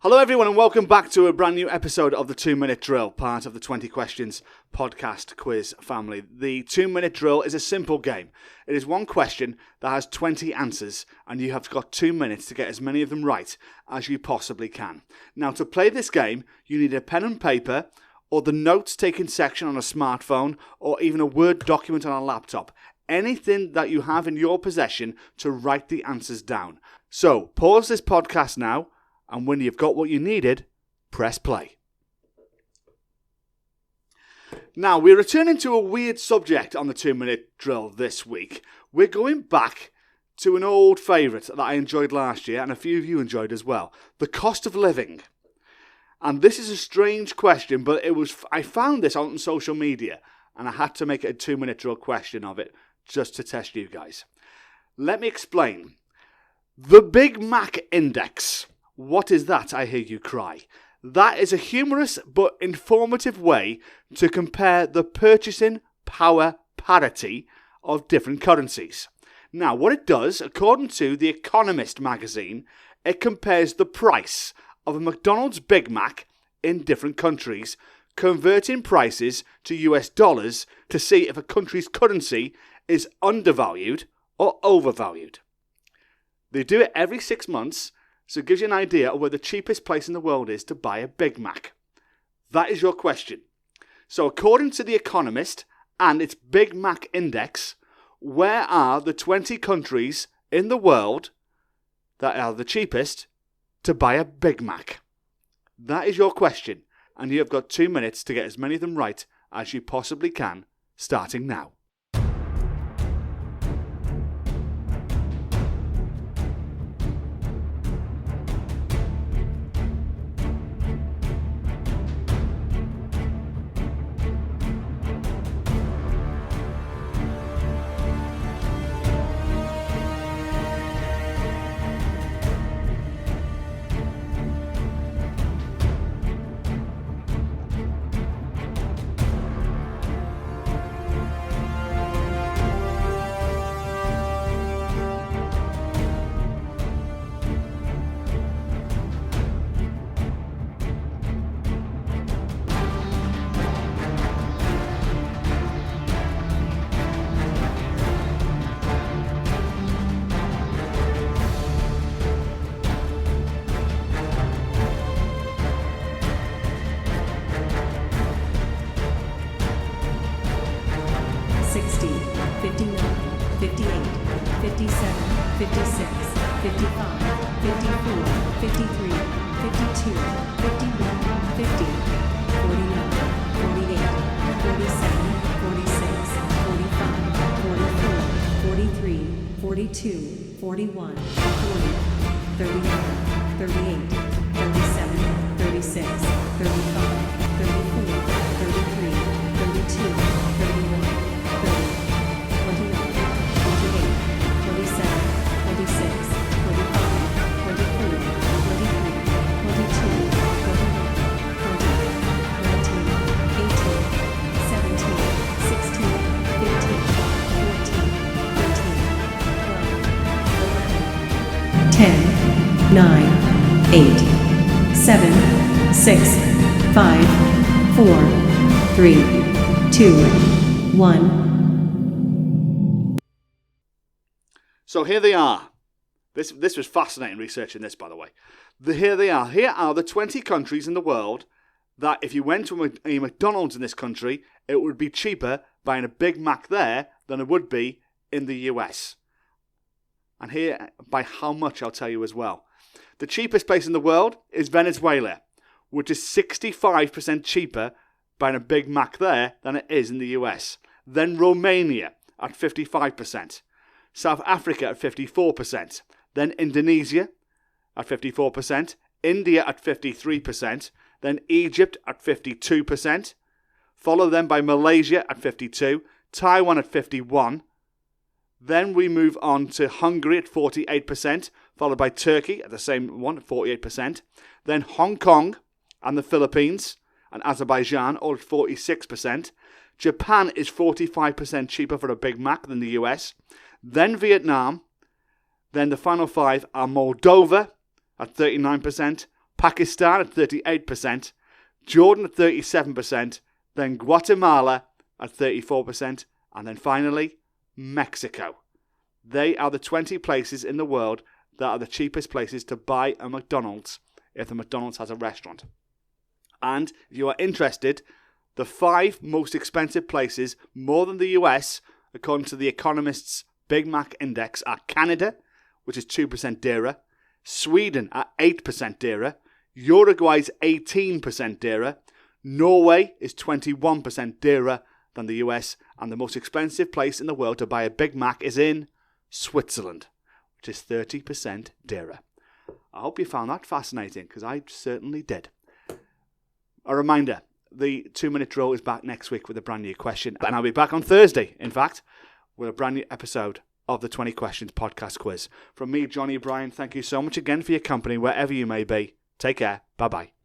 Hello everyone and welcome back to a brand new episode of the 2-Minute Drill, part of the 20 Questions podcast quiz family. The 2-Minute Drill is a simple game. It is one question that has 20 answers and you have got 2 minutes to get as many of them right as you possibly can. Now to play this game, you need a pen and paper or the notes taking section on a smartphone or even a Word document on a laptop. Anything that you have in your possession to write the answers down. So pause this podcast now. And when you've got what you needed, press play. Now, we're returning to a weird subject on the 2-Minute Drill this week. We're going back to an old favourite that I enjoyed last year, and a few of you enjoyed as well. The cost of living. And this is a strange question, but I found this on social media, and I had to make it a 2-Minute Drill question of it, just to test you guys. Let me explain. The Big Mac Index. What is that, I hear you cry? That is a humorous but informative way to compare the purchasing power parity of different currencies. Now, what it does, according to The Economist magazine, it compares the price of a McDonald's Big Mac in different countries, converting prices to US dollars to see if a country's currency is undervalued or overvalued. They do it every 6 months. So it gives you an idea of where the cheapest place in the world is to buy a Big Mac. That is your question. So according to The Economist and its Big Mac Index, where are the 20 countries in the world that are the cheapest to buy a Big Mac? That is your question. And you have got 2 minutes to get as many of them right as you possibly can, starting now. Ten, 9, 8, 7, 6, 5, 4, 3, 2, 1. So here they are. This was fascinating researching this, by the way. Here they are. Here are the 20 countries in the world that if you went to a McDonald's in this country, it would be cheaper buying a Big Mac there than it would be in the US. And here, by how much, I'll tell you as well. The cheapest place in the world is Venezuela, which is 65% cheaper buying a Big Mac there than it is in the US. Then Romania at 55%. South Africa at 54%. Then Indonesia at 54%. India at 53%. Then Egypt at 52%. Followed then by Malaysia at 52%. Taiwan at 51%. Then we move on to Hungary at 48%, followed by Turkey at the same one, 48%. Then Hong Kong and the Philippines and Azerbaijan, all at 46%. Japan is 45% cheaper for a Big Mac than the US. Then Vietnam. Then the final five are Moldova at 39%, Pakistan at 38%, Jordan at 37%, then Guatemala at 34%, and then finally, Mexico. They are the 20 places in the world that are the cheapest places to buy a McDonald's if the McDonald's has a restaurant. And if you are interested, the 5 most expensive places, more than the US, according to The Economist's Big Mac Index, are Canada, which is 2% dearer, Sweden at 8% dearer, Uruguay's 18% dearer, Norway is 21% dearer than the US, and the most expensive place in the world to buy a Big Mac is in Switzerland, which is 30% dearer. I hope you found that fascinating, because I certainly did. A reminder, the 2-minute drill is back next week with a brand new question, and I'll be back on Thursday, in fact, with a brand new episode of the 20 Questions podcast quiz. From me, Johnny Bryan, thank you so much again for your company, wherever you may be. Take care. Bye-bye.